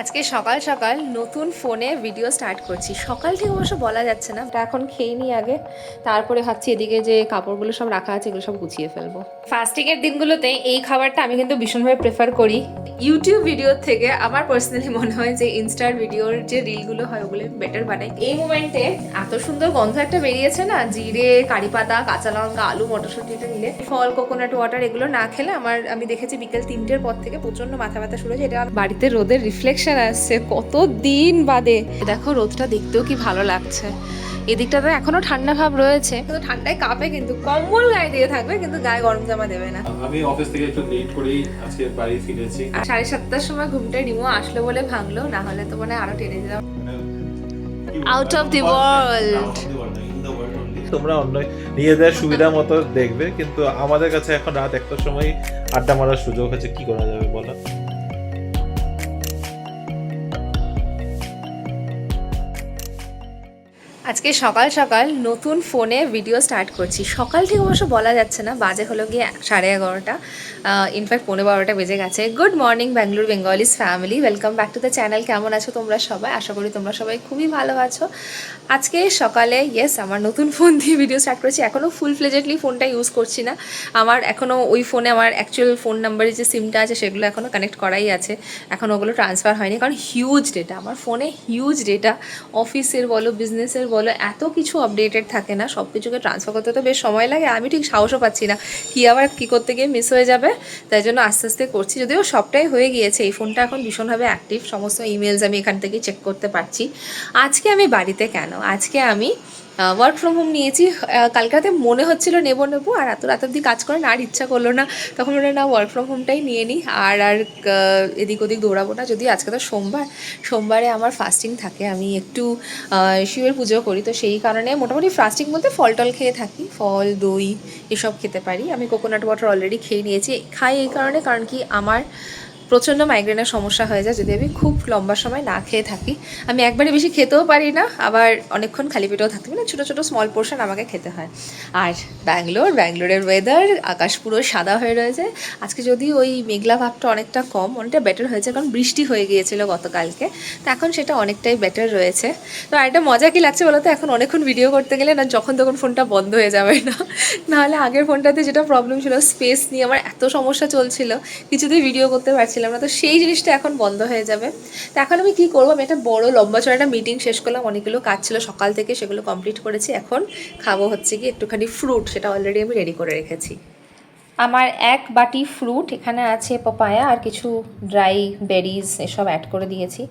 আজকে সকাল সকাল নতুন ফোনে ভিডিও স্টার্ট করছি। সকাল থেকে অবশ্য বলা যাচ্ছে না, এটা এখন খেয়ে নিই আগে, তারপরে ভাবছি এদিকে যে কাপড়গুলো সব রাখা আছে এগুলো সব গুছিয়ে ফেলবো। ফাস্টিংয়ের দিনগুলোতে এই খাবারটা আমি কিন্তু ভীষণভাবে প্রেফার করি। ইউটিউব ভিডিওর থেকে আমার পার্সোনালি মনে হয় যে ইনস্টার ভিডিওর যে রিলগুলো হয় ওগুলো বেটার বানাই। এই মোমেন্টে এত সুন্দর গন্ধ একটা বেরিয়েছে না, জিরে, কারি পাতা, কাঁচা লঙ্কা, আলু, মটরশুঁটিটা নিলে, ফল, কোকোনাট ওয়াটার এগুলো না খেলে আমি দেখেছি বিকেল 3টের পর থেকে প্রচন্ড মাথা ব্যথা শুরু হয়েছে। এটা বাড়িতে রোদের রিফ্লেকশন আসছে কত দিন বাদে। দেখো রোদটা দেখতেও কি ভালো লাগছে। এদিকটাতে এখনো ঠান্ডা ভাব রয়েছে, কিন্তু ঠান্ডায় কাঁপে, কিন্তু কম্বল গায়ে দিয়ে থাকবে, কিন্তু গায়ে গরম জামা দেবে না। আমি অফিস থেকে একটু লেট করেই আজকে বাড়ি ফিরেছি। 7:30টার সময় ঘুমটা রিমো আসলো বলে ভাঙলো, না হলে তো মানে আরো টেনে দিলাম। Out of the world. তোমরা অন্য নিজেদের সুবিধা মতো দেখবে, কিন্তু আমাদের কাছে এখন রাত 1টার সময় আড্ডা মারার সুযোগ হচ্ছে, কি করা যাবে বলো? আজকে সকাল সকাল নতুন ফোনে ভিডিও স্টার্ট করছি। সকাল থেকে অবশ্য বলা যাচ্ছে না, বাজে হলো গিয়ে 11:30, ইনফ্যাক্ট 12:15 বেজে গেছে। Good morning Bangalore Bengalis family, welcome back to the channel. কেমন আছো তোমরা সবাই? আশা করি তোমরা সবাই খুবই ভালো আছো। আজকে সকালে আমার নতুন ফোন দিয়ে ভিডিও স্টার্ট করেছি। এখনও ফুল ফ্লেজেডলি ফোনটা ইউজ করছি না। আমার এখনও ওই ফোনে আমার অ্যাকচুয়াল ফোন নাম্বারের যে সিমটা আছে সেগুলো এখনও কানেক্ট করাই আছে, এখন ওগুলো ট্রান্সফার হয়নি, কারণ হিউজ ডেটা আমার ফোনে, হিউজ ডেটা। অফিসের বলো, বিজনেসের বলো, এত কিছু আপডেটেড থাকে না, সব কিছুকে ট্রান্সফার করতে তো বেশ সময় লাগে। আমি ঠিক সাহসও পাচ্ছি না কি আবার কী করতে গিয়ে মিস হয়ে যাবে, তাই জন্য আস্তে আস্তে করছি। যদিও সবটাই হয়ে গিয়েছে, এই ফোনটা এখন ভীষণভাবে অ্যাক্টিভ, সমস্ত ইমেলস আমি এখান থেকেই চেক করতে পারছি। আজকে আমি বাড়িতে কেন, আজকে আমি ওয়ার্ক ফ্রম হোম নিয়েছি। কালকে রাতে মনে হচ্ছিলো নেবো, আর এত রাত অবধি কাজ করে না, আর ইচ্ছা করলো না, তখন মনে না ওয়ার্ক ফ্রম হোমটাই নিয়ে নিই, আর এদিক ওদিক দৌড়াবো না। যদি আজকে তো সোমবারে আমার ফাস্টিং থাকে, আমি একটু শিবের পুজো করি, তো সেই কারণে মোটামুটি ফাস্টিং বলতে ফল টল খেয়ে থাকি, ফল দই এসব খেতে পারি। আমি কোকোনাট ওয়াটার অলরেডি খেয়ে নিয়েছি। খাই এই কারণে, কারণ কি আমার প্রচণ্ড মাইগ্রেনের সমস্যা হয়ে যায় যদি আমি খুব লম্বা সময় না খেয়ে থাকি। আমি একবারে বেশি খেতেও পারি না, আবার অনেকক্ষণ খালি পেটেও থাকতে পারি না, ছোটো ছোটো স্মল পোর্শন আমাকে খেতে হয়। আর ব্যাঙ্গালোরের ওয়েদার, আকাশ পুরো সাদা হয়ে রয়েছে। আজকে যদি ওই মেঘলা ভাবটা অনেকটা কম, অনেকটা বেটার হয়েছে, কারণ বৃষ্টি হয়ে গিয়েছিল গতকালকে, তো এখন সেটা অনেকটাই বেটার রয়েছে। তো আর একটা মজা কী লাগছে বলো তো, এখন অনেকক্ষণ ভিডিও করতে গেলে না যখন তখন ফোনটা বন্ধ হয়ে যাবে না, নাহলে আগের ফোনটাতে যেটা প্রবলেম ছিল, স্পেস নিয়ে আমার এত সমস্যা চলছিল, কিছুতেই ভিডিও করতে পারছিলাম না, তো সেই জিনিসটা এখন বন্ধ হয়ে যাবে। তো এখন আমি কী করবো, আমি একটা বড় লম্বা চড়া একটা মিটিং শেষ করলাম, অনেকগুলো কাজ ছিল সকাল থেকে, সেগুলো কমপ্লিট করেছি। এখন খাবো হচ্ছে কি একটুখানি ফ্রুট, সেটা অলরেডি আমি রেডি করে রেখেছি। আমার 1 বাটি ফ্রুট, এখানে আছে পাপায়া আর কিছু ড্রাই বেরিজ, এসব অ্যাড করে দিয়েছি।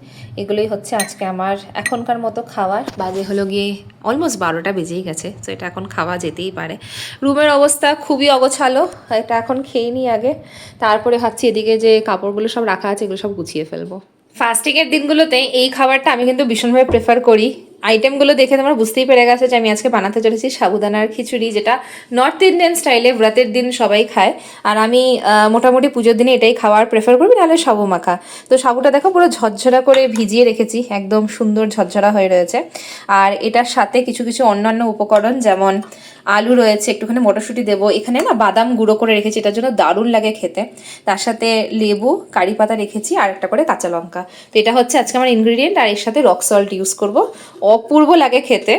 এগুলোই হচ্ছে আজকে আমার এখনকার মতো খাবার। বাজে হলো গিয়ে অলমোস্ট 12টা বেজেই গেছে, তো এটা এখন খাওয়া যেতেই পারে। রুমের অবস্থা খুবই অগোছালো, এটা এখন খেয়ে নিই আগে, তারপরে ভাবছি এদিকে যে কাপড়গুলো সব রাখা আছে এগুলো সব গুছিয়ে ফেলবো। ফাস্টিংয়ের দিনগুলোতে এই খাবারটা আমি কিন্তু ভীষণভাবে প্রেফার করি। আইটেমগুলো দেখে তোমরা বুঝতেই পেরে গেছে যে আমি আজকে বানাতে চলেছি সাবুদানার খিচুড়ি, যেটা নর্থ ইন্ডিয়ান স্টাইলে ব্রতের দিন সবাই খায়, আর আমি মোটামুটি পুজোর দিনে এটাই খাওয়ার প্রেফার করবি, নাহলে সাবু মাখা। তো সাবুটা দেখো পুরো ঝরঝরা করে ভিজিয়ে রেখেছি, একদম সুন্দর ঝরঝরা হয়ে রয়েছে। আর এটার সাথে কিছু কিছু অন্যান্য উপকরণ, যেমন আলু রয়েছে, একটুখানি মটরশুঁটি দেবো, এখানে না বাদাম গুঁড়ো করে রেখেছি, এটার জন্য দারুণ লাগে খেতে। তার সাথে লেবু, কারি পাতা রেখেছি, আর একটা করে কাঁচা লঙ্কা। তো এটা হচ্ছে আজকে আমার ইনগ্রিডিয়েন্ট, আর এর সাথে রক সল্ট ইউজ করব, অপূর্ব লাগে খেতে।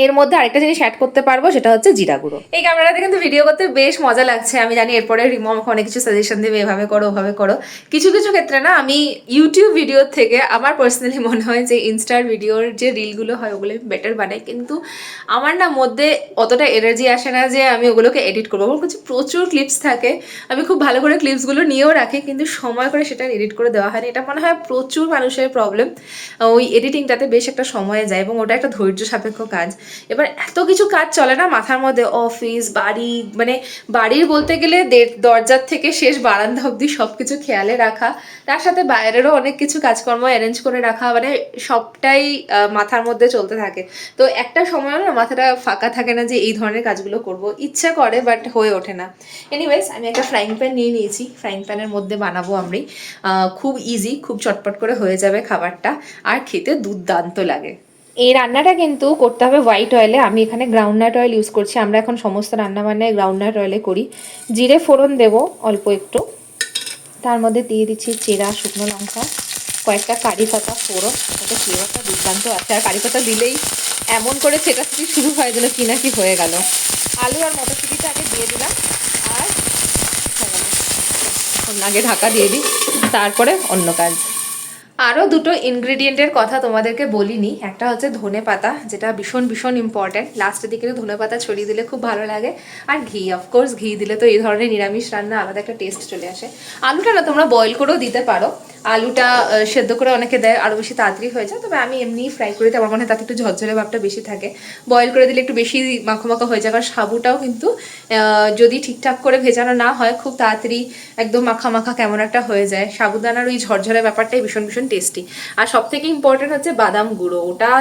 এর মধ্যে আরেকটা জিনিস অ্যাড করতে পারবো, সেটা হচ্ছে জিরা গুঁড়ো। এই ক্যামেরাতে কিন্তু ভিডিও করতে বেশ মজা লাগছে, আমি জানি এরপরে রিমো আমাকে অনেক কিছু সাজেশন দেবে, এভাবে করো ওভাবে করো। কিছু কিছু ক্ষেত্রে না আমি ইউটিউব ভিডিওর থেকে আমার পার্সোনালি মনে হয় যে ইনস্টার ভিডিওর যে রিলগুলো হয় ওগুলো বেটার বানাই, কিন্তু আমার না মধ্যে অতটা এনার্জি আসে না যে আমি ওগুলোকে এডিট করবো। আমার কাছে প্রচুর ক্লিপস থাকে, আমি খুব ভালো করে ক্লিপসগুলো নিয়েও রাখি, কিন্তু সময় করে সেটা এডিট করে দেওয়া হয়নি। এটা মনে হয় প্রচুর মানুষের প্রবলেম, ওই এডিটিংটাতে বেশ একটা সময় যায় এবং ওটা একটা ধৈর্য সাপেক্ষ কাজ। এবার এত কিছু কাজ চলে না মাথার মধ্যে, অফিস, বাড়ি, মানে বাড়ির বলতে গেলে দরজার থেকে শেষ বারান্দা অবধি সব কিছু খেয়ালে রাখা, তার সাথে বাইরেরও অনেক কিছু কাজকর্ম অ্যারেঞ্জ করে রাখা, মানে সবটাই মাথার মধ্যে চলতে থাকে। তো একটা সময় না মাথাটা ফাঁকা থাকে না যে এই ধরনের কাজগুলো করব, ইচ্ছা করে বাট হয়ে ওঠে না। এনিওয়েজ আমি একটা ফ্রাইং প্যান নিয়ে নিয়েছি, ফ্রাইং প্যানের মধ্যে বানাবো আমি, খুব ইজি, খুব চটপট করে হয়ে যাবে খাবারটা, আর খেতে দুর্দান্ত লাগে। এই রান্নাটা কিন্তু করতে হবে হোয়াইট অয়েলে, আমি এখানে গ্রাউন্ডনাট অয়েল ইউজ করছি, আমরা এখন সমস্ত রান্না বান্নায় গ্রাউন্ডনাট অয়েলে করি। জিরে ফোড়ন দেবো অল্প একটু, তার মধ্যে দিয়ে দিচ্ছি চেরা শুকনো লঙ্কা, কয়েকটা কারি পাতা ফোড়ন, তাতে ফ্লেভারটা দুর্দান্ত আছে। আর কারি পাতা দিলেই এমন করে ছেটাছেটি শুরু হয় যেন কি না কি হয়ে গেল। আলু আর মটরশুঁটিটা আগে দিয়ে দিলাম, আর এখন আগে ঢাকা দিয়ে দিই, তারপরে অন্য কাজ। আরও দুটো ইনগ্রিডিয়েন্টের কথা তোমাদেরকে বলিনি। একটা হচ্ছে ধনে পাতা, যেটা ভীষণ ভীষণ ইম্পর্ট্যান্ট। লাস্টের দিকে ধনে পাতা ছড়িয়ে দিলে খুব ভালো লাগে। আর ঘি, অফকোর্স ঘি দিলে তো এই ধরনের নিরামিষ রান্না আলাদা একটা টেস্ট চলে আসে। আলুটা না তোমরা বয়েল করেও দিতে পারো, আলুটা সেদ্ধ করে অনেকে দেয়, আরও বেশি তাড়াতাড়ি হয়ে যায়। তবে আমি এমনি ফ্রাই করে দিই, আমার মনে হয় তাতে একটু ঝরঝরে ভাবটা বেশি থাকে। বয়েল করে দিলে একটু বেশি মাখো মাখো হয়ে যায়, কারণ সাবুটাও কিন্তু যদি ঠিকঠাক করে ভেজানো না হয় খুব তাড়াতাড়ি একদম মাখা মাখা কেমন একটা হয়ে যায়। সাবুদানার ওই ঝরঝরে ব্যাপারটাই ভীষণ ভীষণ টেস্টি। আর সব থেকে ইম্পর্টেন্ট হচ্ছে বাদাম গুঁড়ো, ওটা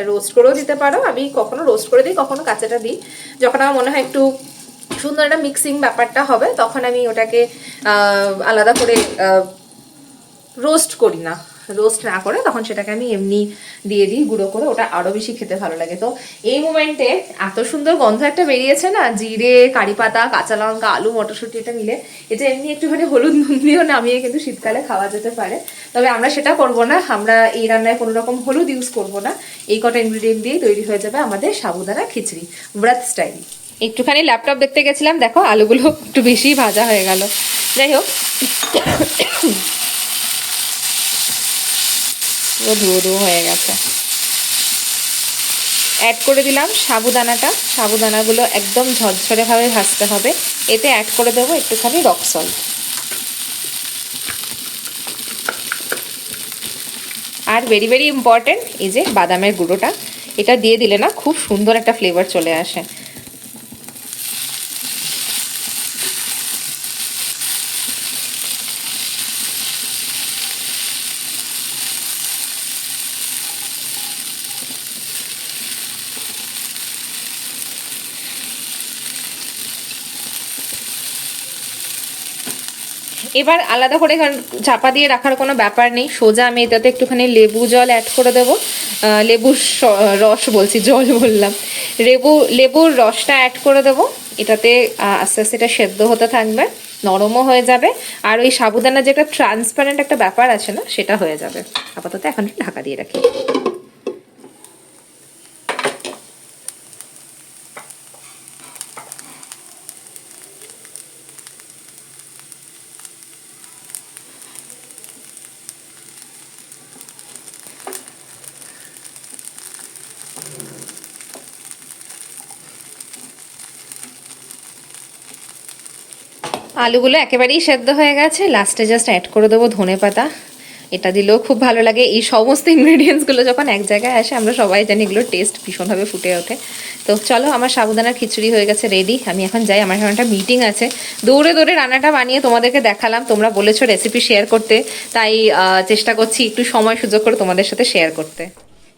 রোস্ট করেও দিতে পারো। আমি কখনো রোস্ট করে দিই, কখনো কাঁচাটা দিই। যখন আমার মনে হয় একটু সুন্দর একটা মিক্সিং ব্যাপারটা হবে, তখন আমি ওটাকে আলাদা করে রোস্ট করি না, রোস্ট না করে তখন সেটাকে আমি এমনি দিয়ে দিই গুঁড়ো করে, ওটা আরও বেশি খেতে ভালো লাগে। তো এই মোমেন্টে এত সুন্দর গন্ধ একটা বেরিয়েছে না, জিরে, কারি পাতা, কাঁচা লঙ্কা, আলু, মটরশুঁটি এটা মিলে, এটা এমনি একটুখানি হলুদ নুন দিয়েও নামিয়ে কিন্তু শীতকালে খাওয়া যেতে পারে। তবে আমরা সেটা করব না, আমরা এই রান্নায় কোনো রকম হলুদ ইউজ করব না। এই কটা ইনগ্রিডিয়েন্ট দিয়েই তৈরি হয়ে যাবে আমাদের সাবুদানা খিচড়ি, ব্রাত স্টাইল। একটুখানি ল্যাপটপ দেখতে গেছিলাম, দেখো আলুগুলো একটু বেশি ভাজা হয়ে গেল। যাই হোক, ধুয়ো ধুয়ো হয়ে গেছে। অ্যাড করে দিলাম সাবুদানাটা, সাবুদানাগুলো একদম ঝরঝরেভাবে ভাজতে হবে। এতে অ্যাড করে দেবো একটুখানি rock salt. Are very very important, এই যে বাদামের গুঁড়োটা, এটা দিয়ে দিলে না খুব সুন্দর একটা ফ্লেভার চলে আসে। এবার আলাদা করে চাপা দিয়ে রাখার কোনো ব্যাপার নেই, সোজা আমি এটাতে একটুখানি লেবু জল অ্যাড করে দেবো। লেবুর রস বলছি, জল বললাম। লেবুর রসটা অ্যাড করে দেবো এটাতে। আস্তে আস্তে এটা সেদ্ধ হতে থাকবে, নরমও হয়ে যাবে। আর ওই সাবুদানার যে একটা ট্রান্সপারেন্ট একটা ব্যাপার আছে না, সেটা হয়ে যাবে। আপাতত এখন ঢাকা দিয়ে রাখি। আলুগুলো একেবারেই সেদ্ধ হয়ে গেছে, লাস্টে জাস্ট অ্যাড করে দেবো ধনে পাতা। এটা দিলেও খুব ভালো লাগে। এই সমস্ত ইনগ্রিডিয়েন্টসগুলো যখন এক জায়গায় আসে, আমরা সবাই জানি এগুলোর টেস্ট ভীষণভাবে ফুটে ওঠে। তো চলো, আমার সাবুদানার খিচুড়ি হয়ে গেছে রেডি। আমি এখন যাই, আমার এখন একটা মিটিং আছে। দৌড়ে দৌড়ে রান্নাটা বানিয়ে তোমাদেরকে দেখালাম, তোমরা বলেছো রেসিপি শেয়ার করতে, তাই চেষ্টা করছি একটু সময় সুযোগ করে তোমাদের সাথে শেয়ার করতে।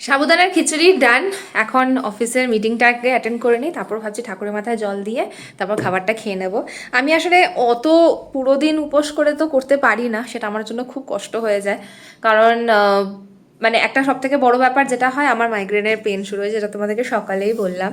সাবুদানার খিচুড়ি ডান। এখন অফিসের মিটিংটাকে অ্যাটেন্ড করে নিই, তারপর ভাবছি ঠাকুরের মাথায় জল দিয়ে তারপর খাবারটা খেয়ে নেব। আমি আসলে অত পুরো দিন উপোস করে তো করতে পারি না, সেটা আমার জন্য খুব কষ্ট হয়ে যায়। কারণ মানে একটা সব থেকে বড় ব্যাপার যেটা হয়, আমার মাইগ্রেনের পেন শুরু হয়েছে, যেটা তোমাদেরকে সকালেই বললাম।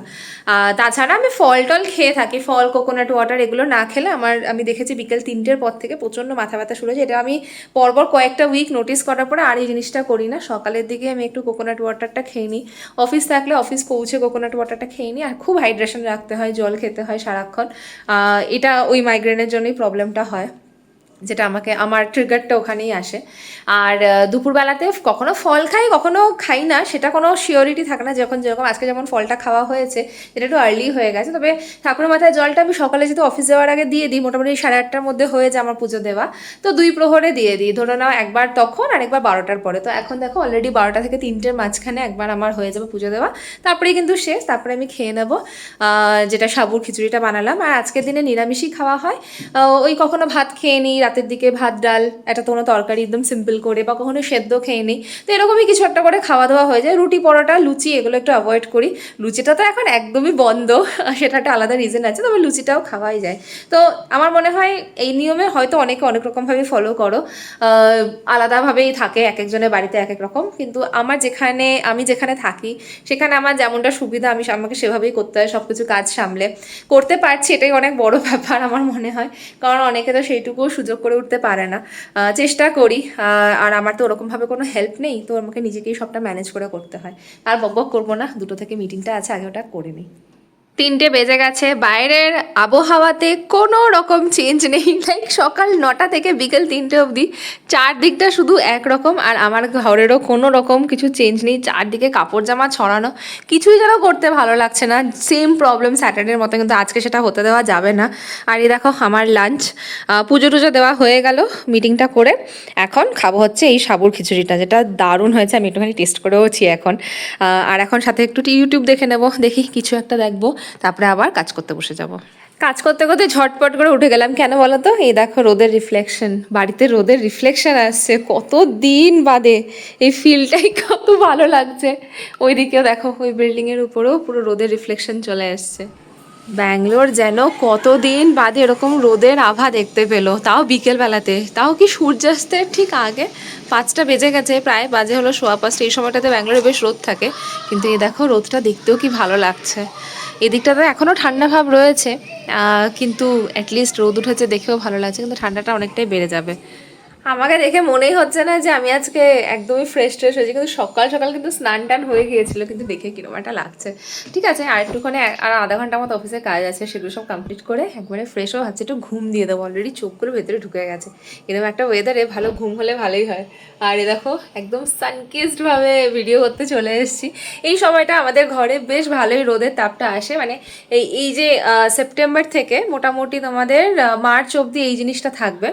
তাছাড়া আমি ফল টল খেয়ে থাকি, ফল, কোকোনাট ওয়াটার, এগুলো না খেলে আমি দেখেছি বিকেল 3টের পর থেকে প্রচণ্ড মাথা ব্যথা শুরু হয়েছে। এটা আমি পরপর কয়েকটা উইক নোটিস করার পরে আর এই জিনিসটা করি না। সকালের দিকে আমি একটু কোকোনাট ওয়াটারটা খেয়ে নিই, অফিস থাকলে অফিস পৌঁছে কোকোনাট ওয়াটারটা খেয়ে নিই। আর খুব হাইড্রেশন রাখতে হয়, জল খেতে হয় সারাক্ষণ। এটা ওই মাইগ্রেনের জন্যই প্রবলেমটা হয়, যেটা আমার ট্রিগারটা ওখানেই আসে। আর দুপুরবেলাতে কখনো ফল খাই, কখনো খাই না, সেটা কোনো শিওরিটি থাকে না। যেরকম আজকে যেমন ফলটা খাওয়া হয়েছে, এটা একটু আর্লি হয়ে গেছে। তবে ঠাকুরের মাথায় জলটা আমি সকালে যেহেতু অফিস যাওয়ার আগে দিয়ে দিই, মোটামুটি 8:30টার মধ্যে হয়ে যায় আমার পুজো দেওয়া। তো 2 প্রহরে দিয়ে দিই, ধরো নাও একবার তখন আর একবার 12টার পরে। তো এখন দেখো অলরেডি 12টা থেকে 3টের মাঝখানে একবার আমার হয়ে যাবে পুজো দেওয়া, তারপরেই কিন্তু শেষ। তারপরে আমি খেয়ে নেবো যেটা সাবুর খিচুড়িটা বানালাম। আর আজকের দিনে নিরামিষই খাওয়া হয়। ওই কখনো ভাত খেয়ে নিই, রাতের দিকে ভাত ডাল, একটা কোনো তরকারি একদম সিম্পল করে, বা কখনো সেদ্ধ খেয়ে নিই। তো এরকমই কিছু একটা করে খাওয়া দাওয়া হয়ে যায়। রুটি, পরোটা, লুচি এগুলো একটু অ্যাভয়েড করি। লুচিটা তো এখন একদমই বন্ধ, সেটা একটা আলাদা রিজন আছে, তবে লুচিটাও খাওয়াই যায়। তো আমার মনে হয় এই নিয়মে হয়তো অনেকে অনেক রকমভাবে ফলো করো, আলাদাভাবেই থাকে, এক একজনের বাড়িতে এক এক রকম। কিন্তু আমি যেখানে থাকি সেখানে আমার যেমনটা সুবিধা, আমাকে সেভাবেই করতে হয়। সব কিছু কাজ সামলে করতে পারছি, এটাই অনেক বড় ব্যাপার আমার মনে হয়। কারণ অনেকে তো সেইটুকুও সুযোগ করে উঠতে পারে না। চেষ্টা করি, আর আমার তো ওরকমভাবে কোনো হেল্প নেই, তো আমাকে নিজেকেই সবটা ম্যানেজ করে করতে হয়। আর বকবক করবো না, 2টো থেকে মিটিংটা আছে, আগে ওটা করে নিই। 3টে বেজে গেছে, বাইরের আবহাওয়াতে কোনো রকম চেঞ্জ নেই। লাইক সকাল 9টা থেকে বিকেল 3টে অবধি চারদিকটা শুধু একরকম, আর আমার ঘরেরও কোনো রকম কিছু চেঞ্জ নেই। চারদিকে কাপড় জামা ছড়ানো, কিছুই যেন করতে ভালো লাগছে না। সেম প্রবলেম স্যাটারডের মতো, কিন্তু আজকে সেটা হতে দেওয়া যাবে না। আর এই দেখো আমার লাঞ্চ, পুজো টুজো দেওয়া হয়ে গেল মিটিংটা করে। এখন খাবো হচ্ছে এই সাবুর খিচুড়িটা, যেটা দারুণ হয়েছে, আমি একটুখানি টেস্ট করেওছি এখন। আর এখন সাথে একটু ইউটিউব দেখে নেবো, দেখি কিছু একটা দেখবো, তারপরে আবার কাজ করতে বসে যাব। কাজ করতে করতে ঝটপট করে উঠে গেলাম, কেন বলো তো? এই দেখো রোদের রিফ্লেকশন, বাড়িতে রোদের রিফ্লেকশন আসছে কত দিন বাদে, এই ফিলটাই কত ভালো লাগছে। ওইদিকেও দেখো, ওই বিল্ডিংয়ের উপরেও পুরো রোদের রিফ্লেকশন চলে আসছে। ব্যাঙ্গালোর যেন কতদিন বাদে এরকম রোদের আভা দেখতে পেলো, তাও বিকেলবেলাতে, তাও কি সূর্যাস্তের ঠিক আগে। 5টা বেজে গেছে, প্রায় বাজে হলো 5:15। এই সময়টাতে ব্যাঙ্গালোরে বেশ রোদ থাকে, কিন্তু এই দেখো রোদটা দেখতেও কি ভালো লাগছে। এদিকটাতে এখনও ঠান্ডা ভাব রয়েছে, কিন্তু অ্যাটলিস্ট রোদ উঠেছে দেখেও ভালো লাগছে, কিন্তু ঠান্ডাটা অনেকটাই বেড়ে যাবে। আমাকে দেখে মনেই হচ্ছে না যে আমি আজকে একদমই ফ্রেশ ট্রেশ হয়েছি, কিন্তু সকাল সকাল কিন্তু স্নান টান হয়ে গিয়েছিল, কিন্তু দেখে কিরকম একটা লাগছে। ঠিক আছে, আর একটুখানি আর আধা ঘন্টা মতো অফিসে কাজ আছে, সেগুলো সব কমপ্লিট করে একবারে ফ্রেশও হচ্ছে, একটু ঘুম দিয়ে দেবো। অলরেডি চোখগুলো ভেতরে ঢুকে গেছে, এরকম একটা ওয়েদারে ভালো ঘুম হলে ভালোই হয়। আর এ দেখো একদম সানকিসডভাবে ভিডিও করতে চলে এসেছি। এই সময়টা আমাদের ঘরে বেশ ভালোই রোদের তাপটা আসে, মানে এই যে সেপ্টেম্বর থেকে মোটামুটি তোমাদের মার্চ অবধি এই জিনিসটা থাকবে,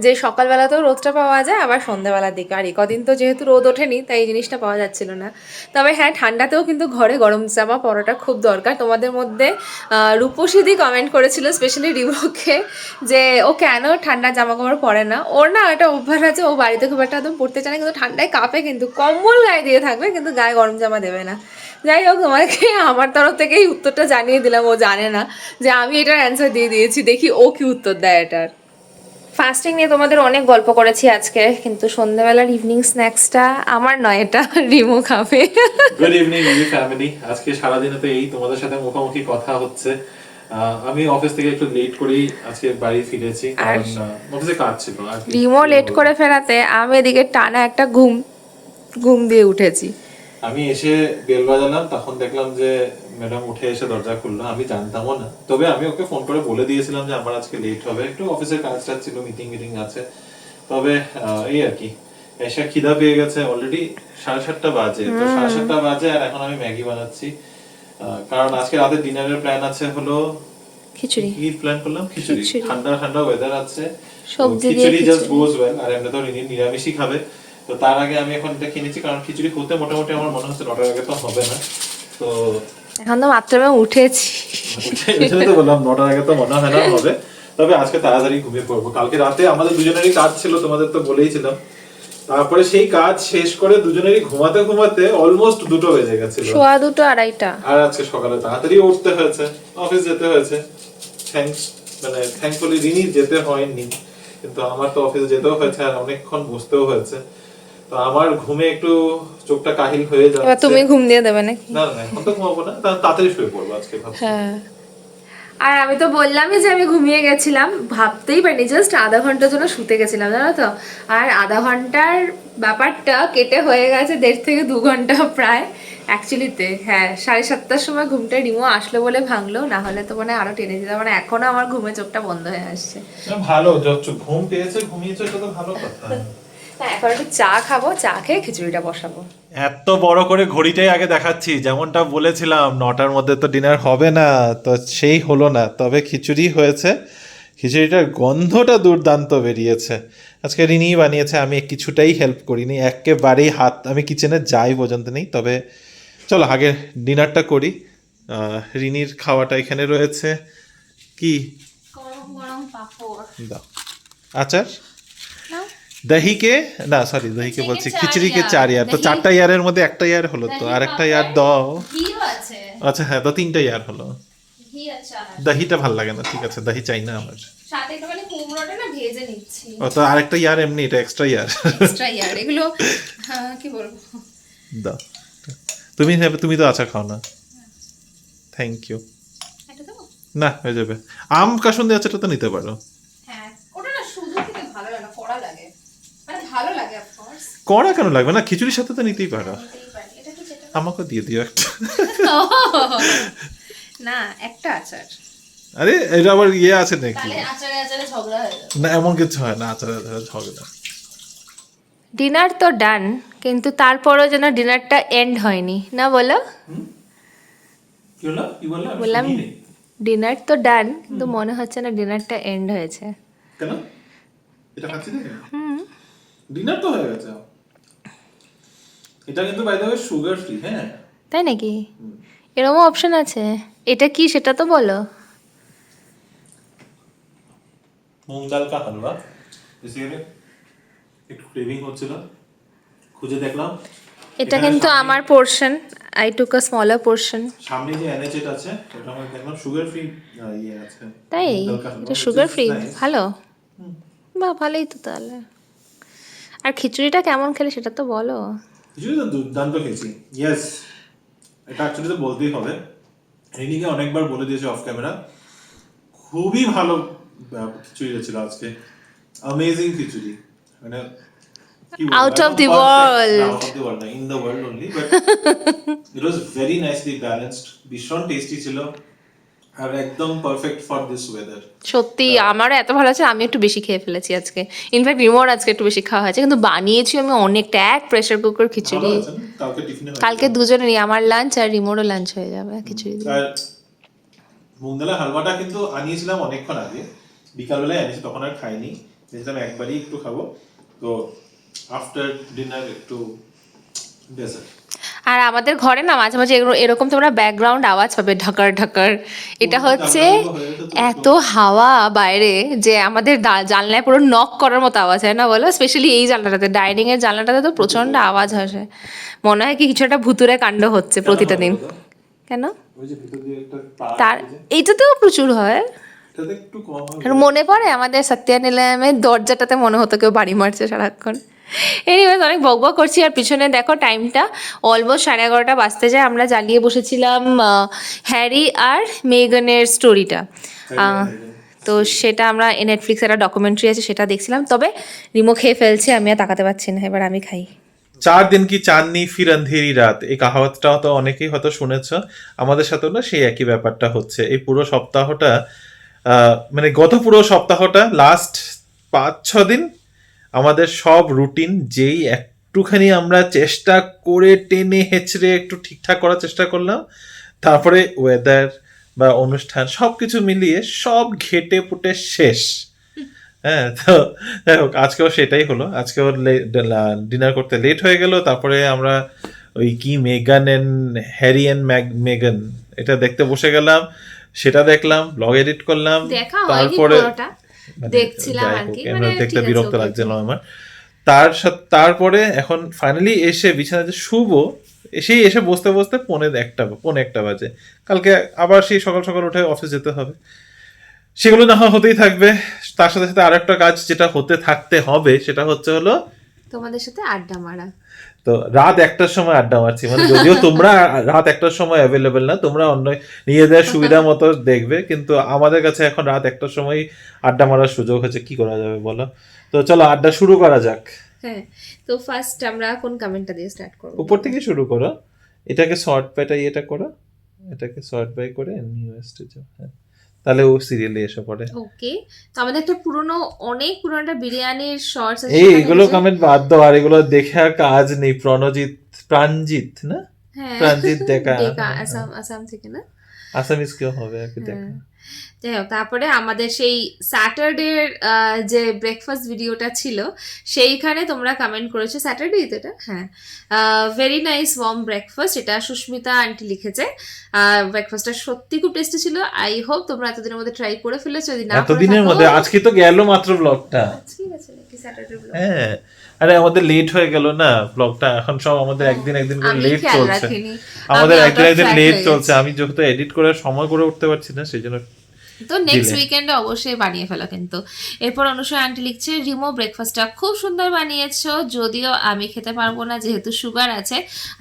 যে সকালবেলাতেও রোদটা পাওয়া যায়, আবার সন্ধ্যাবেলার দিকে। আর কদিন তো যেহেতু রোদ ওঠেনি, তাই এই জিনিসটা পাওয়া যাচ্ছিল না। তবে হ্যাঁ, ঠান্ডাতেও কিন্তু ঘরে গরম জামা পরাটা খুব দরকার। তোমাদের মধ্যে রূপসীদি কমেন্ট করেছিল, স্পেশালি রিভোকে, যে ও কেন ঠান্ডা জামা কাপড় পরে না। ওর না একটা অভ্যাস আছে, ও বাড়িতে খুব একটা একদম পরতে চায় না, কিন্তু ঠান্ডায় কাঁপে, কিন্তু কম্বল গায়ে দিয়ে থাকবে, কিন্তু গায়ে গরম জামা দেবে না। যাই হোক, তোমাকে আমার তরফ থেকে এই উত্তরটা জানিয়ে দিলাম, ও জানে না যে আমি এটার অ্যান্সার দিয়ে দিয়েছি, দেখি ও কি উত্তর দেয় এটার। ফাস্টিং নিয়ে তোমাদের অনেক গল্প করেছি আজকে, কিন্তু সন্ধ্যাবেলার ইভিনিং স্ন্যাক্সটা আমার নয়, এটা রিমো খাবে। গুড ইভিনিং ইউনি ফ্যামিলি। আজকে সারাদিনে তো এই তোমাদের সাথে মুখোমুখি কথা হচ্ছে। আমি অফিস থেকে একটু লেট করেই আজকে বাড়ি ফিরেছি, কারণ অফিসে কাজ ছিল। আর রিমো লেট করে ফেরাতে আমি এদিকে টানা একটা ঘুম দিয়ে উঠেছি। আমি এসে বেল বাজালাম, তখন দেখলাম যে ম্যাডাম উঠে এসে দরজা খুললো। আমি জানতামও না, তবে আমি ওকে ফোন করে বলে দিয়েছিলাম যে আমার আজকে লেট হবে, একটু অফিসের কাজ টাজ ছিল, মিটিং আছে। তবে এই আর কি, এসে খিদা পেয়ে গেছে। অলরেডি 7:30 বাজে, তো 7:30 বাজে আর এখন আমি ম্যাগি বানাচ্ছি। কারণ আজকে রাতে ডিনারের প্ল্যান আছে হলো খিচুড়ি। কি প্ল্যান করলাম? খিচুড়ি। ঠান্ডা ঠান্ডা ওয়েদার আছে, সবজি দিয়ে খিচুড়ি জাস্ট গোজ ওয়েল। আর এমনি তো নিরামিষই খাবে, তো তার আগে আমি এখন এটা কিনেছি, কারণ খিচুড়ি হতে মোটামুটি আমার মনে হচ্ছে 9টার আগে তো হবে না। তো এখন তো মাত্র আমি উঠেছি, তো বললাম 9টার আগে তো মনে হয় না হবে। তবে আজকে তাড়াতাড়ি ঘুমিয়ে পড়বো। কালকে রাতে আমাদের দুজনেরই কাজ ছিল, তোমাদের তো বলেইছিলাম। তারপরে সেই কাজ শেষ করে দুজনেরই ঘুমাতে ঘুমাতে অলমোস্ট 2টো বেজে গেছিল, 2:30 2:30। আর আজকে সকালে তাড়াতাড়ি উঠতে হয়েছে, অফিস যেতে হয়েছে। থ্যাঙ্কফুলি রিনি যেতে হয়নি, কিন্তু আমার তো অফিসে যেতেও হয়েছে আর অনেকক্ষণ বসতেও হয়েছে। তো আমার ঘুমে একটু চোখটা কাহিল হয়ে যাচ্ছে। এবার তুমি ঘুম দিয়ে দেবে নাকি? না না, এখন তো ঘুমাবো না, তাড়াতাড়ি শুয়ে পড়বো আজকে ভাবছি। হ্যাঁ, আর আমি তো বললামই যে আমি ঘুমিয়ে গেছিলাম, ভাবতেই পারিনি, জাস্ট আধা ঘন্টার জন্য শুতে গেছিলাম, জানো তো। আর আধা ঘন্টার ব্যাপারটা কেটে হয়ে গেছে 1.5 থেকে 2 ঘন্টা প্রায়। অ্যাকচুয়ালিতে হ্যাঁ, 7:30টার সময় ঘুমটা রিমো আসলো বলে ভাঙলো, না হলে তো মানে আরো টেনে যেত। মানে এখনো আমার ঘুমে চোখটা বন্ধ হয়ে আসছে। ভালো, যত ঘুম পেয়েছে ঘুমিয়েছে, এটা তো ভালো কথা। হ্যাঁ, এখন একটু চা খাবো, চা খেয়ে খিচুড়িটা বসাবো। এত বড় করে ঘড়িটাই আগে দেখাচ্ছি, যেমনটা বলেছিলাম 9টার মধ্যে তো ডিনার হবে না, তো সেই হলো না। তবে খিচুড়ি হয়েছে, খিচুড়িটার গন্ধটা দুর্দান্ত বেরিয়েছে। আজকে রিনি বানিয়েছে, আমি কিছুটাই হেল্প করিনি, একেবারেই হাত আমি কিচেনে যাই পর্যন্ত নেই। তবে চলো আগে ডিনারটা করি। রিনির খাওয়াটা এখানে রয়েছে, কি গরম গরম পাঁপড় দাও, আচার, দহি কে না, সরি দহি কে বলছি, খিচুড়ি কে 4 ইয়ার। তো 4টা ইয়ারের মধ্যে একটা ইয়ার হলো, তো আর একটা ইয়ার দাও। আচ্ছা হ্যাঁ, তো 3টা ইয়ার হলো। দহিটা ভাল লাগে না, ঠিক আছে দহি চাই না আমার। সাথে একটুখানি কুমড়োটা না ভেজে নিচ্ছি। ও তো আরেকটা ইয়ার এমনি, এটা এক্সট্রা ইয়ার। এক্সট্রা ইয়ার এগুলো, কি বলবো। দাও, তুমি তো আচার খাও না। Thank you. না হয়ে যাবে, আম কাসুন্দি আচারটা তো নিতে পারো। হ্যাঁ, ওটা না শুধু খেতে ভালো কড়া কেন লাগবে না, খিচুড়ির সাথে তো নিতেই পারো। আমাকে দিয়ে দিও একটা। না, একটা আচার। আরে এটা আবার ইয়ে আছে নাকি? তাহলে আচারে আচারে ঝগড়া হয়ে যাবে। না এমন কিছু হয় না, আচারে আচারে ঝগড়া। ডিনার তো ডান, কিন্তু তারপরও যেন ডিনারটা এন্ড হয়নি, না বলো? বললাম ডিনার তো ডান, কিন্তু মনে হচ্ছে না ডিনারটা এন্ড হয়েছে। কেন? এটা খাচ্ছি না কেন? ডিনার তো হয়ে গেছে। এটা কিন্তু by the way sugar free, হ্যাঁ। তাই নাকি? এরকম অপশন আছে? এটা কি সেটা তো বলো। মুগ ডাল কা হালুয়া, বেসিক্যালি একটু ক্রেভিং হচ্ছিল, খুঁজে দেখলাম। এটা কিন্তু আমার portion, I took a smaller portion. সামনে যে এনএচএট আছে ওটা আমি দেখলাম সুগার ফ্রি ইয়ে আছে। তাই? এটা সুগার ফ্রি, ভালো। বাহ, ভালোই তো তাহলে। আর খিচুড়িটা কেমন খেলে সেটা তো বলো। খিচুড়ি তো দুর্দান্ত খেয়েছি, ইয়েস। এটা অ্যাকচুয়ালি তো বলতেই হবে, রিনিকে অনেকবার বলে দিয়েছে অফ ক্যামেরা, খুবই ভালো খিচুড়ি ছিল আজকে, অ্যামেজিং খিচুড়ি, মানে Out of the world. Out of the world, in the world only, but it was very nicely balanced, ভীষণ টেস্টি ছিল, আর একদম পারফেক্ট ফর দিস ওয়েদার। সত্যি আমারও এত ভালো আছে, আমি একটু বেশি খেয়ে ফেলেছি আজকে। ইনফ্যাক্ট রিমোর আজকে একটু বেশি খাওয়া হয়েছে, কিন্তু বানিয়েছি আমি অনেকটা, এক প্রেসার কুকার খিচুড়ি। কালকে টিফিনে কালকে দুজনেরই, আমার লাঞ্চ আর রিমোরও লাঞ্চ হয়ে যাবে খিচুড়ি দিয়ে। আর মুগ ডালের হালুয়াটা কিন্তু আনিয়েছিলাম অনেকক্ষণ আগে, বিকালবেলায় এনেছি, তখন আর খাইনি, ভেবেছিলাম একবারই একটু খাবো, তো আফটার ডিনার একটু ডেজার্ট। আর আমাদের ঘরে না মাঝে মাঝে এরকম তোমরা ব্যাকগ্রাউন্ড আওয়াজ পাবে, ঢাকার ঢাকার। এটা হচ্ছে এত হাওয়া বাইরে যে আমাদের জানলায় পুরো নক করার মতো আওয়াজ হয়, না বলো? স্পেশালি এই জানলাটাতে, ডাইনিং এর জানলাটাতে তো প্রচন্ড আওয়াজ আসে, মনে হয় কি কিছু একটা ভুতুরে কাণ্ড হচ্ছে প্রতিটা দিন। কেন? তার এইটাতেও প্রচুর হয়। আর মনে পড়ে আমাদের সত্যানিলয়ামের দরজাটাতে মনে হতো কেউ বাড়ি মারছে সারাক্ষণ। এনিওয়েজ, অনেক বকবক করছি, আর পিছনে দেখো টাইমটা অলমোস্ট 11:30 বাজতে যায়। আমরা জ্বালিয়ে বসেছিলাম হ্যারি আর মেগানের স্টোরিটা, তো সেটা আমরা নেটফ্লিক্সে একটা ডকুমেন্টারি আছে সেটা দেখছিলাম। তবে রিমো খেয়ে ফেলছে, আমি আর তাকাতে পারছি না, এবার আমি খাই। 4 দিন কি চাঁদনি ফির আন্ধেরি রাত, এই কাহাওয়াতটাও তো অনেকেই হয়তো শুনেছ, আমাদের সাথেও না সেই একই ব্যাপারটা হচ্ছে। এই পুরো সপ্তাহটা, মানে গত পুরো সপ্তাহটা, লাস্ট 5-6 দিন আমাদের সব রুটিন, যেই একটুখানি আমরা চেষ্টা করে টেনে হেঁচড়ে একটু ঠিকঠাক করার চেষ্টা করলাম, তারপরে ওয়েদার বা অনুষ্ঠান সবকিছু মিলিয়ে সব ঘেটে পুটে শেষ। হ্যাঁ, তো যাই হোক, আজকেও সেটাই হলো। আজকেও ডিনার করতে লেট হয়ে গেল, তারপরে আমরা ওই কি হ্যারি অ্যান্ড মেগান এটা দেখতে বসে গেলাম, সেটা দেখলাম, ব্লগ এডিট করলাম, তারপরে দেখছিলাম আর কি, মানে দেখতে বিরক্ত লাগছিল আমার। তারপরে এখন ফাইনালি এসে বিছানাতে শুবো, এসে বসতে বসতে পৌনে একটা বাজে। কালকে আবার সেই সকাল সকাল উঠে অফিস যেতে হবে, সেগুলো না হতেই থাকবে। তার সাথে সাথে আরেকটা কাজ যেটা থাকতে হবে, সেটা হলো তোমাদের সাথে আড্ডা মারা। তো রাত 1টার সময় আড্ডা মারছি, মানে যদিও তোমরা রাত 1টার সময় অ্যাভেলেবেল না, তোমরা অন্য নিজেদের সুবিধা মতো দেখবে, কিন্তু আমাদের কাছে এখন রাত 1টার সময় আড্ডা মারার সুযোগ হচ্ছে, কি করা যাবে বলো? তো চলো আড্ডা শুরু করা যাক। হ্যাঁ, তো ফার্স্ট আমরা কোন কমেন্টটা দিয়ে স্টার্ট করব? উপর থেকে শুরু করো, এটাকে শর্ট বাইটা এটা করো, এটাকে শর্ট বাই করে নিউ স্টেজে, হ্যাঁ, তাহলে ও সিরিয়ালে এসে পড়ে। ওকে, তো আমাদের একটা অনেক পুরনো একটা বিরিয়ানির শর্টস আছে, এগুলো কমেন্ট বাদ দাও, আর এগুলো দেখে আর কাজ নেই। প্রাণজিৎ না, প্রাণজিৎ দেখা আসাম থেকে না, আসামিস কেউ হবে আর কি দেখা। যাই হোক, তারপরে আমাদের সেই স্যাটারডের যে ব্রেকফাস্ট ভিডিওটা ছিল, সেইখানে তোমরা কমেন্ট করেছো, স্যাটারডে তো এটা, হ্যাঁ, ভেরি নাইস ওয়ার্ম ব্রেকফাস্ট, এটা সুস্মিতা আন্টি লিখেছে। ব্রেকফাস্টটা সত্যি খুব টেস্টি ছিল। আই হোপ তোমরা এতদিনের মধ্যে ট্রাই করে ফেলেছো, যদি না এতদিনের মধ্যে, আজকে তো গেল মাত্র ব্লগটা, ঠিক আছে নাকি স্যাটারডে ব্লগ? হ্যাঁ, আরে আমাদের লেট হয়ে গেল না ব্লগটা, এখন সব আমাদের একদিন করে লেট চলছে, আমাদের একদিন লেট চলছে। আমি যেহেতু এডিট করার সময় করে উঠতে পারছি না, সেই জন্য তো নেক্সট দিলে। উইকেন্ডে অবশ্যই বানিয়ে ফেলো কিন্তু। এরপর অনুষা আন্টি লিখছে, রিমো ব্রেকফাস্টটা খুব সুন্দর বানিয়েছো, যদিও আমি খেতে পারবো না যেহেতু সুগার আছে,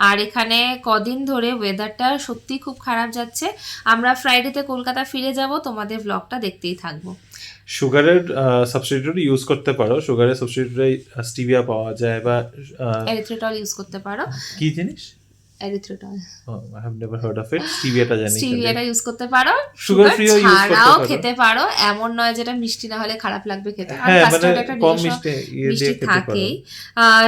আর এখানে কদিন ধরে ওয়েদারটা সত্যি খুব খারাপ যাচ্ছে। আমরা ফ্রাইডেতে কলকাতা ফিরে যাব, তোমাদের ব্লগটা দেখতেই থাকবো। সুগারের সাবস্টিটিউট ইউজ করতে পারো, সুগারের সাবস্টিটিউটে স্টিভিয়া পাওয়া যায় বা এরিথ্রিটল ইউজ করতে পারো। কি জিনিস? Erythritol, I have never heard of it. স্টিভিয়াটা জানি। স্টিভিয়াটা ইউজ করতে পারো, সুগার সুগার ফ্রিও ইউজ করতে ছাড়াও পারো। খেতে পারো, এমন নয় যেটা মিষ্টি না হলে খারাপ লাগবে খেতে, কারণ হ্যাঁ, মানে কাস্টার্ড একটা কম নিজস্ব মিষ্টি দিয়ে মিষ্টি খেতে পারো। থাকেই।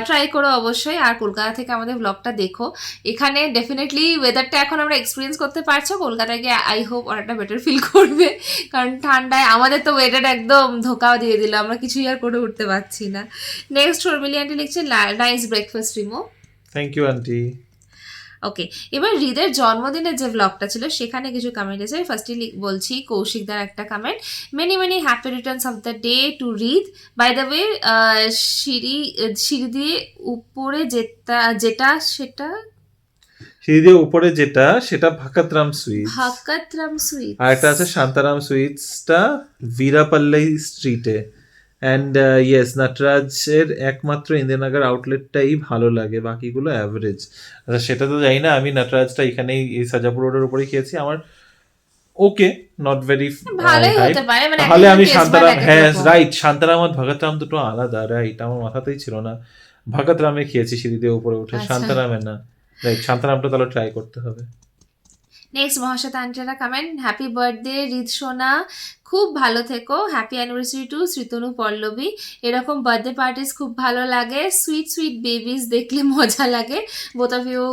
ট্রাই করো অবশ্যই, আর কলকাতা থেকে আমাদের ব্লগটা দেখো। এখানে ডেফিনেটলি ওয়েদারটা এখন আমরা এক্সপিরিয়েন্স করতে পারছো, কলকাতায় গিয়ে আই হোপ অনেকটা বেটার ফিল করবে, কারণ ঠান্ডায় আমাদের তো ওয়েদার একদম ধোকাও দিয়ে দিল, আমরা কিছুই আর করে উঠতে পারছি না। নেক্সট শর্মিলি আন্টি লিখছে, nice breakfast Rimo. Thank you aunty. Okay, এবার হৃদের জন্মদিনের যে ব্লগটা ছিল সেখানে কিছু কমেন্ট এসে, ফার্স্টলি বলছি কৌশিকদার একটা comment, many many happy returns of the day to Hrid. By the way, সিঁড়ি দিয়ে উপরে যেটা সেটা সিঁড়ি দিয়ে উপরে যেটা সেটা ভাকাতরাম সুইটস। ভাকাতরাম সুইট, আর একটা আছে শান্তারাম সুইটসটা ভিরাপাল্লাই স্ট্রিটে। অ্যান্ড ইয়েস, নাটরাজের একমাত্র ইন্দিরানগর আউটলেটটাই ভালো লাগে, বাকিগুলো অ্যাভারেজ। আচ্ছা, সেটা তো জানি না, আমি নাটরাজটা এখানেই এই সাজাপুর রোডের উপরেই খেয়েছি, আমার ওকে, নট ভেরি ভালোই হতে পারে, মানে তাহলে আমি taste bud শান্তারাম, এক এক হ্যাঁ রকম। রাইট, শান্তারাম আর ভাগাতরাম দুটো আলাদা, রাইট, আমার মাথাতেই ছিল না। ভাগাতরামে খেয়েছি সিঁড়ি দিয়ে উপরে উঠে, আচ্ছা। শান্তারামে না। রাইট, শান্তারামটা তাহলে ট্রাই করতে হবে। নেক্সট মহাশ্বেতা আন্টিরা কমেন্ট, হ্যাপি বার্থডে হৃদ সোনা, খুব ভালো থেকো, happy anniversary to Shritanu Pallavi. এরকম বার্থডে পার্টিস খুব ভালো লাগে, সুইট সুইট বেবিজ দেখলে মজা লাগে, both of you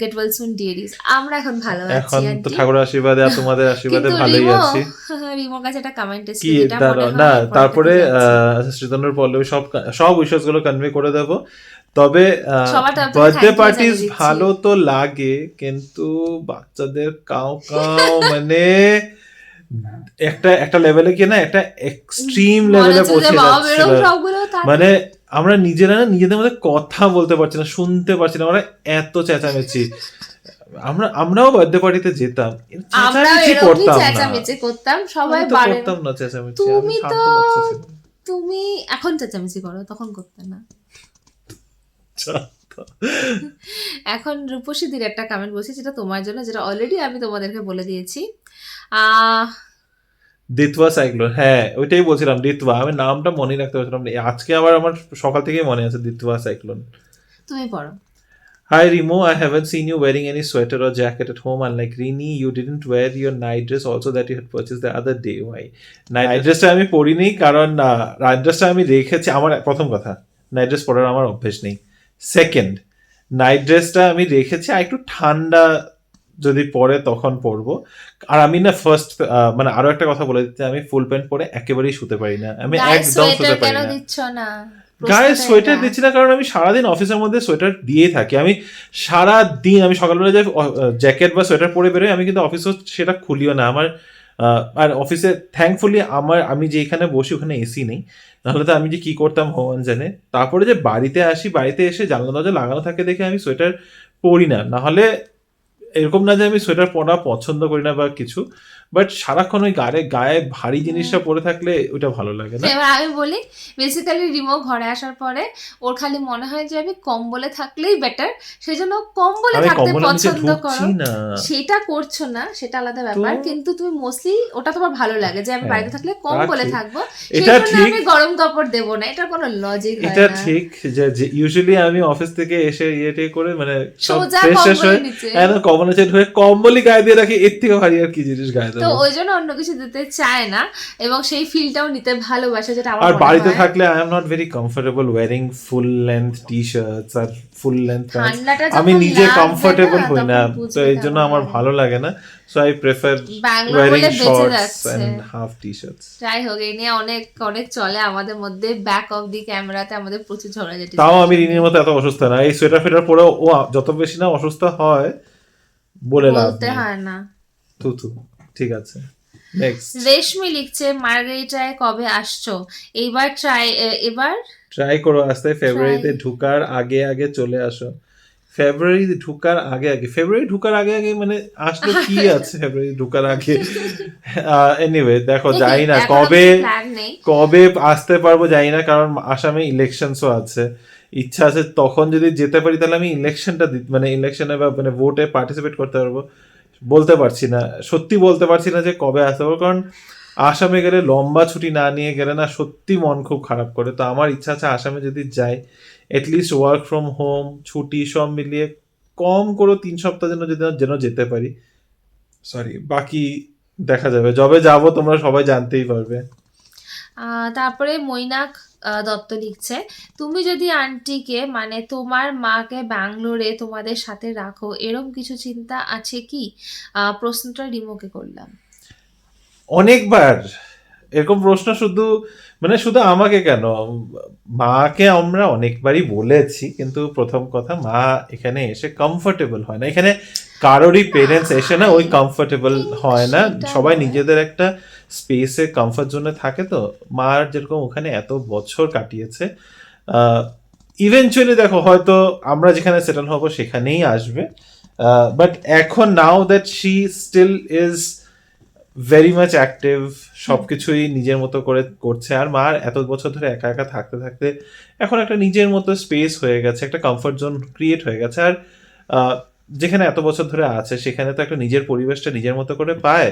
get well soon dearies. আমরা এখন ভালো আছি এখন তো আন্টি, ঠাকুরের আশীর্বাদে আর তোমাদের আশীর্বাদে কিন্তু ভালোই রিমো আছি। রিমোর কাছে একটা কমেন্ট এসেছে কি যেটা মনে হয় না, পরে তারপরে থেকে যাচ্ছে। শ্রীতনুর পল্লবী সব উইশেস গুলো কনভে করে দেবো। তবে সবার তরফ থেকে বার্থডে thank you পার্টিস জানিয়ে দিচ্ছি। ভালো তো লাগে, কিন্তু বাচ্চাদের কাও কাও মানে একটা লেভেলে গিয়ে না, একটা এক্সট্রিম মনে লেভেলে হচ্ছে যে পৌঁছে বাবা যাচ্ছিল। বেরোও সবগুলো তার মানে আমরা নিজেরা না নিজেদের মধ্যে কথা বলতে পারছি না, শুনতে পারছি না, আমরা এত চেঁচামেচি। আমরাও বার্থডে পার্টিতে যেতাম, আমরা চেঁচামেচি এরকমই করতাম না। চেঁচামেচি করতাম, সবাই আমি তো বাড়ির। করতাম না চেঁচামেচি, আমি তুমি শান্ত তো বাচ্চা ছিলাম। তুমি এখন চেঁচামেচি করো, তখন করতে না। এখন রূপসীদির একটা কমেন্ট বলছি, যেটা তোমার জন্য, যেটা অলরেডি আমি তোমাদেরকে বলে দিয়েছি। দিতওয়া সাইক্লোন, হ্যাঁ ওইটাই বলছিলাম, দিতওয়া, আমি নামটা মনে রাখতে পারছিলাম না। আজকে আবার আমার সকাল থেকেই মনে আছে দিতওয়া সাইক্লোন। তুমি পড়ো। Hi Remo, I haven't seen you wearing any sweater or jacket at home. Unlike Rini, you didn't wear your night dress also that you had purchased the other day. Why? Night ড্রেসটা আমি পরিনি, কারণ night ড্রেসটা আমি রেখেছি। আমার প্রথম কথা, night dress পরার আমার অভ্যেস নেই। সেকেন্ড, নাইট ড্রেসটা আমি রেখেছি আর একটু ঠান্ডা যদি পরে তখন পরবো। আর আমি না ফার্স্ট, মানে আরো একটা কথা বলে দিতে, আমি ফুল প্যান্ট পরে একেবারেই শুতে পারি না, আমি একদম শুতে পারি কেন না। দিচ্ছ না? গায়ে সোয়েটার দিচ্ছি না কারণ আমি সারাদিন অফিসের মধ্যে সোয়েটার দিয়েই থাকি। আমি সারাদিন, আমি সকালবেলা যে জ্যাকেট বা সোয়েটার পরে বেরোই, আমি কিন্তু অফিসে সেটা খুলিও না আমার। আর অফিসে থ্যাঙ্কফুলি আমি যেখানে বসি ওখানে এসি নেই, নাহলে তো আমি যে কি করতাম ভগবান জানে। তারপরে যে বাড়িতে আসি, বাড়িতে এসে জানলা দরজা লাগানো থাকে দেখে আমি সোয়েটার পরি না। নাহলে এরকম না যে আমি সোয়েটার পরা পছন্দ করি না বা কিছু, বাট সারাক্ষণ ওই গায়ে ভারী জিনিসটা পরে থাকলে ওইটা ভালো লাগে না। এবার আমি বলি, বেসিক্যালি রিমো ঘরে আসার পরে ওর খালি মনে হয় যে আমি কম্বলে থাকলেই বেটার, সেই জন্য কম্বলে আমি থাকতে কম্বলের নিচে পছন্দ করো। ঢুকছি না। সেটা করছো না, সেটা আলাদা ব্যাপার, কিন্তু তুমি মোস্টলি ওটা তোমার ভালো লাগে যে আমি হ্যাঁ, বাড়িতে থাকলে কম্বলে ঠিক। থাকবো, এটা সেই জন্য ঠিক। আমি গরম কাপড় দেবো না, এটা কোনো লজিক হয় এটা না। ঠিক যে ইউজুয়ালি আমি অফিস থেকে এসে ইয়েটে করে মানে সব সোজা ফ্রেশ শেষ কম্বলের হয়ে নিচে। একদম কম্বল নিচে ঢুকে কম্বলই গায়ে দিয়ে রাখি, এর থেকে ভারী আর কি জিনিস গায়ে তো দেবো। ওই জন্য অন্য কিছু দিতে চায় না, এবং সেই ফিলটাও নিতে ভালোবাসে, যেটা আমার আর মনে বাড়িতে হয়। থাকলে I am not very comfortable wearing full length T shirts আর ফুল লেন্থ ঠান্ডাটা আমি যখন নিজে লাগবে কমফোর্টেবল না, হই না, তখন বুঝবে তো এই জন্য আমার কেমন ভালো লাগে না। So I prefer Bangalore wearing বলে বেঁচে শর্টস যাচ্ছে। And half T shirts. যাই হোক, এই নিয়ে অনেক অনেক চলে আমাদের মধ্যে, ব্যাক অফ দি ক্যামেরাতে আমাদের প্রচুর ঝগড়াঝাটি। তাও আমি রিনির মতো এত অসুস্থ না, এই সোয়েটার ফেটার পরে ও যত বেশি না অসুস্থ হয় বলে লাভ বলতে নেই। হয় না। থুথু, ঠিক আছে। নেক্সট, রেশমি লিখছে, মার্গারিটায় কবে আসছো? এবার ট্রাই করো আসতে, ফেব্রুয়ারিতে ঢুকার আগে চলে আসো। ফেব্রুয়ারি ঢুকার আগে আগে, ফেব্রুয়ারি ঢুকার আগে আগে মানে আসলে কি আছে ফেব্রুয়ারি ঢুকার আগে? এনিওয়ে দেখো, জানি না কবে প্ল্যান নেই। কবে আসতে পারবো জানি না, কারণ আসামে ইলেকশনসও আছে। ইচ্ছা আছে তখন যদি যেতে পারি তাহলে আমি ইলেকশনটা মানে ইলেকশনে বা মানে ভোটে পার্টিসিপেট করতে পারবো। বলতে পারছি না, সত্যি বলতে পারছি না যে কবে আসতে পারবো, কারণ আসামে গেলে লম্বা ছুটি না নিয়ে গেলে না সত্যি মন খুব খারাপ করে। তো আমার ইচ্ছা আছে আসামে যদি যাই, এটলিস্ট ওয়ার্ক ফ্রম হোম ছুটি সব মিলিয়ে কম করে 3 সপ্তাহ যেন যেতে পারি। সরি, বাকি দেখা যাবে, যবে যাব তোমরা সবাই জানতেই পারবে। তারপরে মৈনাক দত্ত লিখছে, তুমি যদি আন্টিকে মানে তোমার মাকে ব্যাঙ্গালোরে তোমাদের সাথে রাখো, এরকম কিছু চিন্তা আছে কি? প্রশ্নটা রিমোকে করলাম। অনেকবার এরকম প্রশ্ন শুধু আমাকে কেন, মাকে আমরা অনেকবারই বলেছি, কিন্তু প্রথম কথা মা এখানে এসে কমফোর্টেবল হয় না। এখানে কারোরই পেরেন্টস এসে না ওই কমফোর্টেবল হয় না, সবাই নিজেদের একটা স্পেসে কমফোর্ট জোনে থাকে। তো মার যেরকম ওখানে এত বছর কাটিয়েছে, ইভেনচুয়ালি দেখো হয়তো আমরা যেখানে সেটেল হব সেখানেই আসবে, বাট এখন now that she still is very much active, সবকিছুই নিজের মতো করে করছে। আর মার এত বছর ধরে একা একা থাকতে থাকতে এখন একটা নিজের মতো স্পেস হয়ে গেছে, একটা কমফোর্ট জোন ক্রিয়েট হয়ে গেছে। আর যেখানে এত বছর ধরে আছে সেখানে তো একটা নিজের পরিবেশটা নিজের মতো করে পায়।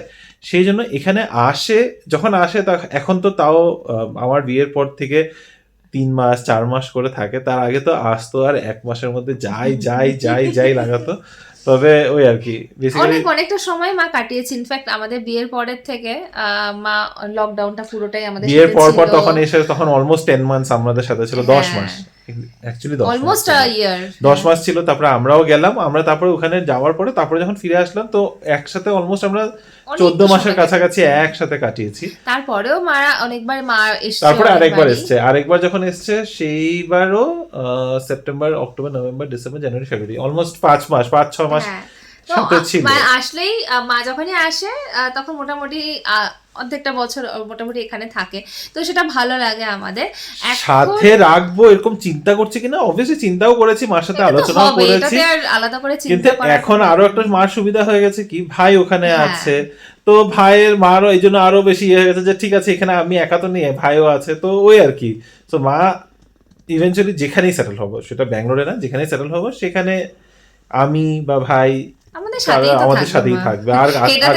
সেই জন্য এখানে যখন আসে এখন তো তাও আমার বিয়ের পর থেকে 3 মাস 4 মাস করে থাকে, তার আগে তো আসতো আর 1 মাসের মধ্যে যাই লাগাতো। তবে ওই আর কি অনেকটা সময় মা কাটিয়েছে। ইনফ্যাক্ট আমাদের বিয়ের পরের থেকে মা লকডাউনটা পুরোটাই আমাদের বিয়ের পর তখন অলমোস্ট 10 মান্থস আমাদের সাথে ছিল, 10 মাস অ্যাকচুয়ালি, 10 মাস ছিল। তারপরে আমরাও গেলাম, তারপরে ওখানে যাওয়ার পরে তারপরে যখন ফিরে আসলাম তো একসাথে অলমোস্ট আমরা 14 মাসের কাছাকাছি একসাথে কাটিয়েছি। তারপরেও অনেকবার মা এসেছে, তারপরে আরেকবার যখন এসছে সেইবারও September October November December January February almost 5 মাস সাথে ছিল। আসলেই মা যখনই আসে তখন মোটামুটি অর্ধেকটা বছর মোটামুটি এখানে থাকে, তো সেটা ভালো লাগে আমাদের। সাথে রাখবো এরকম চিন্তা করছি কিনা, অবভিয়াসলি চিন্তাও করেছি, মার সাথে আলোচনা করেছি, আলাদা করে কিন্তু এখন আরো একটা মার সুবিধা হয়ে গেছে কি, ভাই ওখানে আছে, তো ভাইয়ের মারও এই জন্য আরো বেশি হয়ে গেছে যে ঠিক আছে এখানে আমি একা তো নিয়ে ভাইও আছে, তো ওই আর কি। তো মা ইভেনচুয়ালি যেখানেই সেটেল হবো, সেটা ব্যাঙ্গালোরে না, যেখানেই সেটেল হবো সেখানে আমি বা ভাই আমাদের সাথেই থাকবে। আর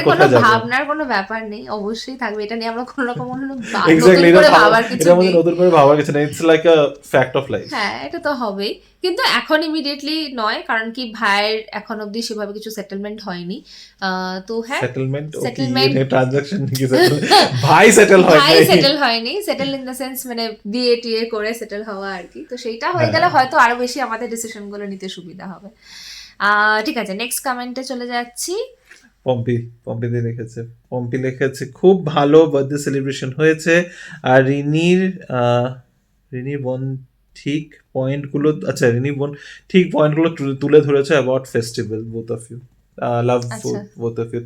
কোথাও যাবে, ভাবনার কোনো ব্যাপার নেই, অবশ্যই থাকবে। এটা নিয়ে আমরা কোনো রকম নতুন করে ভাবার কিছু নেই, it's like a fact of life. হ্যাঁ, এটা তো হবেই, কিন্তু এখন ইমিডিয়েটলি নয়, কারণ কি ভাইয়ের এখন অবধি সেভাবে কিছু সেটেলমেন্ট হয়নি। তো হ্যাঁ, সেটেলমেন্ট ট্রানজাকশন নাকি ভাই সেটেল হয়নি, সেটেল ইন দ্য সেন্স মানে বিয়ে টিয়ে করে সেটেল হওয়া আর কি। তো সেইটা হয়ে গেলে হয়তো আরো বেশি আমাদের ডিসিশন গুলো নিতে সুবিধা হবে। ঠিক আছে, নেক্সট কমেন্টে চলে যাচ্ছি। পম্পি লিখেছে খুব ভালো বার্থডে সেলিব্রেশন হয়েছে, আর রিনির বোন ঠিক পয়েন্টগুলো তুলে ধরেছে about festival, both of you love both of you,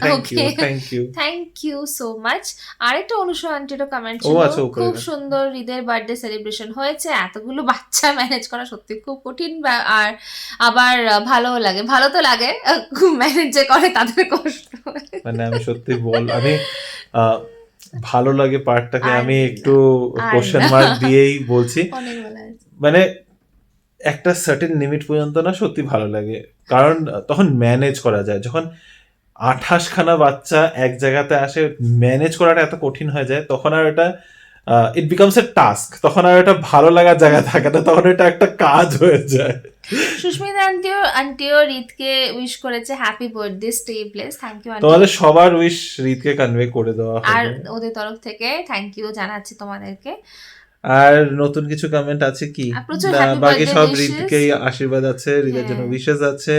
thank you so much. আরেকটা অনুষা আন্টিরও কমেন্ট ছিল, খুব সুন্দর ঈদের বার্থডে সেলিব্রেশন হয়েছে, এতগুলো বাচ্চা ম্যানেজ করা সত্যি খুব কঠিন, আর আবার ভালোও লাগে, ভালো তো লাগে, ম্যানেজ যে করে তাদের কষ্ট। মানে আমি সত্যি আমি ভালো লাগে পার্টটাকে আমি একটু কোশ্চেন মার্ক দিয়েই বলছি, মানে একটা সার্টেন লিমিট পর্যন্ত না সত্যি ভালো লাগে, কারণ তখন ম্যানেজ করা যায়। যখন 28খানা বাচ্চা এক জায়গাতে আসে, ম্যানেজ করাটা এত কঠিন হয়ে যায়, তখন আর এটা ইট বিকামস এ টাস্ক, তখন আর এটা ভালো লাগার জায়গা থাকে না, তখন এটা একটা কাজ হয়ে যায়। সুস্মিতা আন্টিও রিতকে উইশ করেছে happy birthday, stay blessed. Thank you aunty, তোমাদের সবার উইশ রিতকে কনভে করে দেওয়া হবে, আর ওদের তরফ থেকে থ্যাংক ইউ জানাচ্ছি তোমাদেরকে। আর নতুন কিছু কমেন্ট আছে কি? বাকি সব রিতকে আশীর্বাদ আছে, রিতের জন্য উইশেস আছে।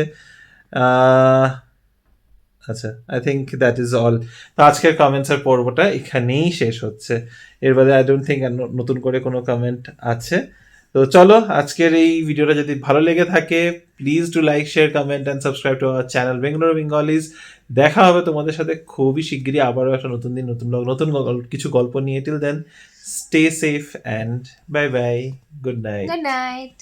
আচ্ছা, I think that is all. তো আজকের কমেন্টস এর পর্বটা এখানেই শেষ হচ্ছে, এর বাদে আই ডোন্ট থিঙ্ক নতুন করে কোনো কমেন্ট আছে। তো চলো, আজকের এই ভিডিওটা যদি ভালো লেগে থাকে please do like, share, comment and subscribe to our channel Bengaluru Bengalis. দেখা হবে তোমাদের সাথে খুবই শিগগিরই আবারও একটা নতুন দিন, নতুন কিছু গল্প নিয়ে। Till then, stay safe and bye bye. Good night. Good night.